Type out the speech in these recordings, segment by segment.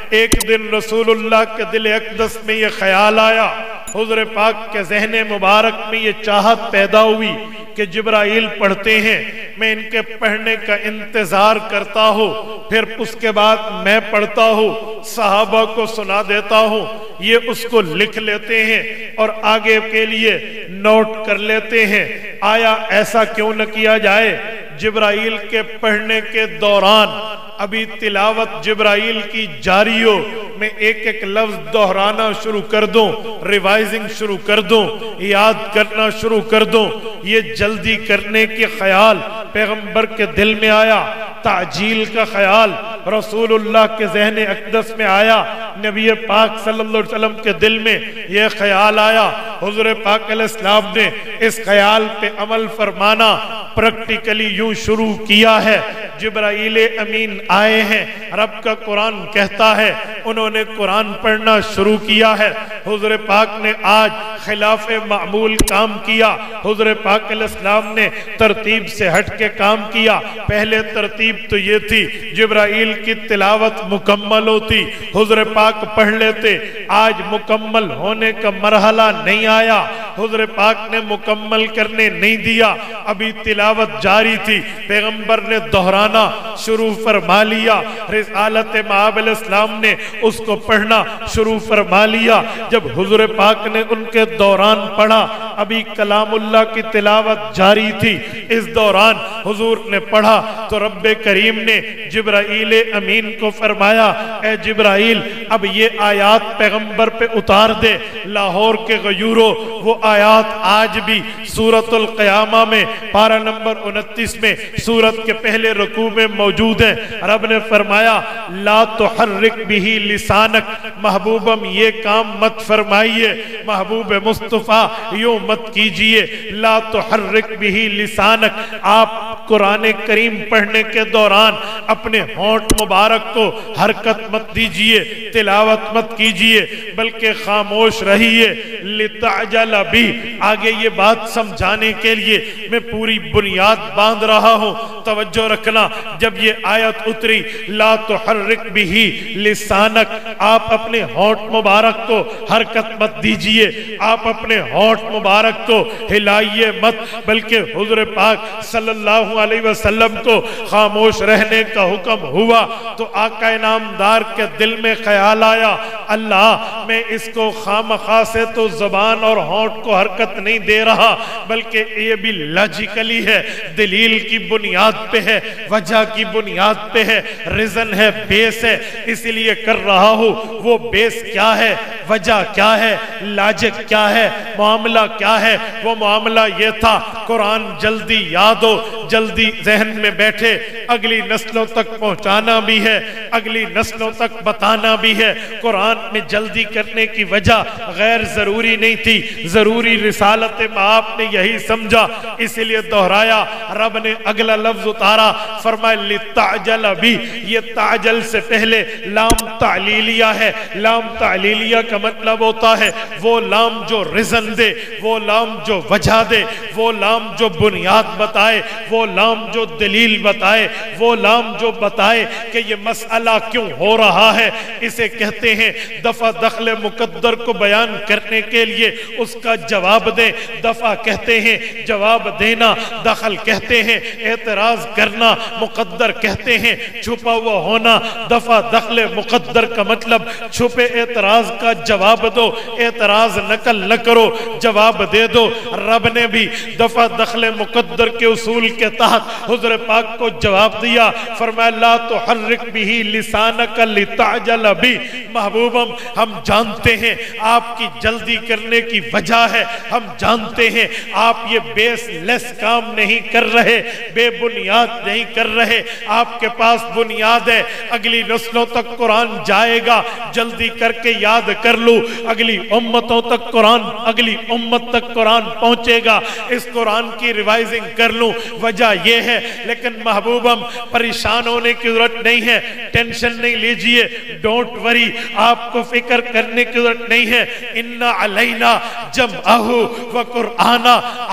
ایک دن رسول اللہ کے دل اقدس میں یہ خیال آیا، حضور پاک کے ذہن مبارک میں یہ چاہت پیدا ہوئی کہ جبرائیل پڑھتے ہیں، میں ان کے پڑھنے کا انتظار کرتا ہوں، پھر اس کے بعد میں پڑھتا ہوں، صحابہ کو سنا دیتا ہوں، یہ اس کو لکھ لیتے ہیں اور آگے کے لیے نوٹ کر لیتے ہیں۔ آیا ایسا کیوں نہ کیا جائے؟ جبرائیل کے پڑھنے کے دوران ابھی تلاوت جبرائیل کی جاری ہو، میں ایک ایک لفظ دہرانا شروع کر دوں، ریوائزنگ شروع کر دوں، یاد کرنا شروع کر دوں۔ یہ جلدی کرنے کے خیال پیغمبر کے دل میں آیا، تعجیل کا خیال رسول اللہ کے ذہن اقدس میں آیا، نبی پاک صلی اللہ علیہ وسلم کے دل میں یہ خیال آیا۔ حضور پاک علیہ السلام نے اس خیال پہ عمل فرمانا پریکٹیکلی یوں شروع کیا ہے۔ جبرائیل امین آئے ہیں، رب کا قرآن کہتا ہے، انہوں نے قرآن پڑھنا شروع کیا ہے۔ حضور پاک نے آج خلاف معمول کام کیا۔ حضور پاک علیہ السلام نے ترتیب سے ہٹ کے کام کیا۔ پہلے ترتیب تو یہ تھی جبرائیل کی تلاوت مکمل ہوتی، حضور پاک پڑھ لیتے۔ آج مکمل ہونے کا مرحلہ نہیں آیا، حضور پاک نے مکمل کرنے نہیں دیا، ابھی تلاوت جاری تھی، پیغمبر نے دہرانا شروع فرما لیا۔ رسالت مآب علیہ السلام نے اس کو پڑھنا شروع فرما لیا۔ جب حضور پاک نے ان کے دوران پڑھا، ابھی کلام اللہ کی تلاوت جاری تھی، اس دوران حضور نے پڑھا تو رب کریم نے جبرائیل امین کو فرمایا، اے جبرائیل اب یہ آیات پیغمبر پہ اتار دے۔ لاہور کے غیوروں، وہ آیات آج بھی سورۃ القیامہ میں پارہ نمبر 29 میں سورت کے پہلے رکوع میں موجود ہے۔ رب نے فرمایا لا تحرک بہ لسانک، محبوبم یہ کام مت فرمائیے، محبوب مصطفیٰ یوں مت کیجئے، لا تحرک بہ لسانک، آپ قرآن کریم پڑھنے کے دوران اپنے ہونٹ مبارک کو حرکت مت دیجئے، تلاوت مت کیجئے، بلکہ خاموش رہیے۔ لتعجل بھی، آگے یہ بات سمجھانے کے لیے میں پوری بنیاد باندھ رہا ہوں، توجہ رکھنا۔ جب یہ آیت اتری لا تحرک بہ لسانک، آپ اپنے ہونٹ مبارک کو حرکت مت دیجئے، آپ اپنے ہونٹ مبارک کو ہلائیے مت، بلکہ حضور پاک صلی اللہ علیہ وسلم کو خاموش رہنے کا حکم ہوا تو آقا انعامدار کے دل میں خیال آیا، اللہ میں اس کو خامخواہ سے تو زبان اور ہونٹ کو حرکت نہیں دے رہا، بلکہ یہ بھی لاجیکلی ہے، دلیل کی بنیاد پہ ہے، وجہ کی بنیاد پہ ہے، ریزن ہے، بیس ہے، اس لیے کر رہا ہوں۔ وہ بیس کیا ہے، وجہ کیا ہے، لاجک کیا ہے، معاملہ کیا ہے؟ وہ معاملہ یہ تھا قرآن جلدی یاد ہو، جلدی ذہن میں بیٹھے، اگلی نسلوں تک پہنچانا بھی ہے، اگلی نسلوں تک بتانا بھی ہے۔ قرآن میں جلدی کرنے کی وجہ غیر ضروری نہیں تھی، ضروری رسالت آپ نے یہی سمجھا، اس لیے دہرایا۔ رب نے اگلا لفظ اتارا، فرمایا لتعجل بھی، یہ تعجل سے پہلے لام تعلیلیہ ہے۔ لام تعلیلیہ کا مطلب ہوتا ہے وہ لام جو ریزن دے، وہ لام جو وجہ دے، وہ لام جو بنیاد بتائے، وہ لام جو دلیل بتائے، وہ لام جو بتائے کہ یہ مسئلہ کیوں ہو رہا ہے۔ اسے کہتے ہیں دفع دخل مقدر کو بیان کرنے کے لیے اس کا جواب دیں، دفع کہتے ہیں جواب دینا، دخل کہتے ہیں اعتراض کرنا، مقدر کہتے ہیں چھپا ہوا ہونا۔ دفع دخل مقدر کا مطلب چھپے اعتراض کا جواب دو، اعتراض نقل نہ کرو، جواب دے دو۔ رب نے بھی دفع دخل مقدر کے اصول کے تحت حضور پاک کو جواب دیا، فرمایا لا تحرک بہ لسانک لتعجل بھی، محبوبم ہم جانتے ہیں آپ کی جلدی کرنے کی وجہ ہے، ہم جانتے ہیں آپ یہ بیس لیس کام نہیں کر رہے، بے بنیاد نہیں کر رہے، آپ کے پاس بنیاد ہے، اگلی نسلوں تک قرآن جائے گا، جلدی کر کے یاد کر لوں، اگلی امتوں تک قرآن، اگلی امت تک قرآن پہنچے گا، اس قرآن کی ریوائزنگ کر لوں، وجہ یہ ہے۔ لیکن محبوبم پریشان ہونے کی ضرورت نہیں ہے، ٹینشن نہیں لیجئے، ڈونٹ وری، آپ آپ کو فکر کرنے کی ضرورت نہیں ہے. اِنَّ عَلَيْنَا جَمْعَهُ وَقُرْآنَ.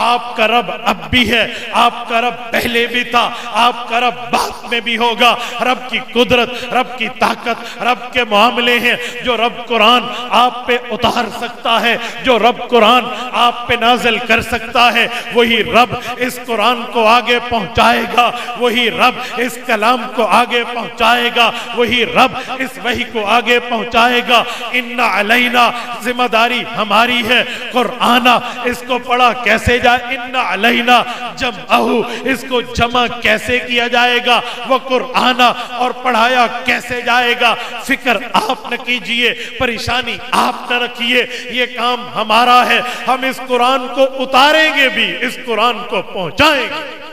آپ کا رب اب بھی ہے, آپ کا رب پہلے بھی تھا, آپ کا رب بعد میں بھی ہوگا. رب کی قدرت, رب کی طاقت, رب کے معاملے ہیں. جو رب قرآن آپ پہ اتار سکتا ہے, جو رب قرآن آپ پہ نازل کر سکتا ہے, وہی رب اس قرآن کو آگے پہنچائے گا, وہی رب اس کلام کو آگے پہنچائے گا, وہی رب اس وحی کو آگے پہنچائے گا. اِنَّ عَلَيْنَا, ذمہ داری ہماری ہے. قرآن اس کو پڑھا کیسے جائے؟ اِنَّ عَلَيْنَا جَمْعَهُ, اس کو جمع کیسے کیا جائے گا؟ وَقُرْآنَ, اور پڑھایا کیسے جائے گا؟ فکر آپ نہ کیجئے, پریشانی آپ نہ رکھیے, یہ کام ہمارا ہے. ہم اس قرآن کو اتاریں گے بھی, اس قرآن کو پہنچائیں گے.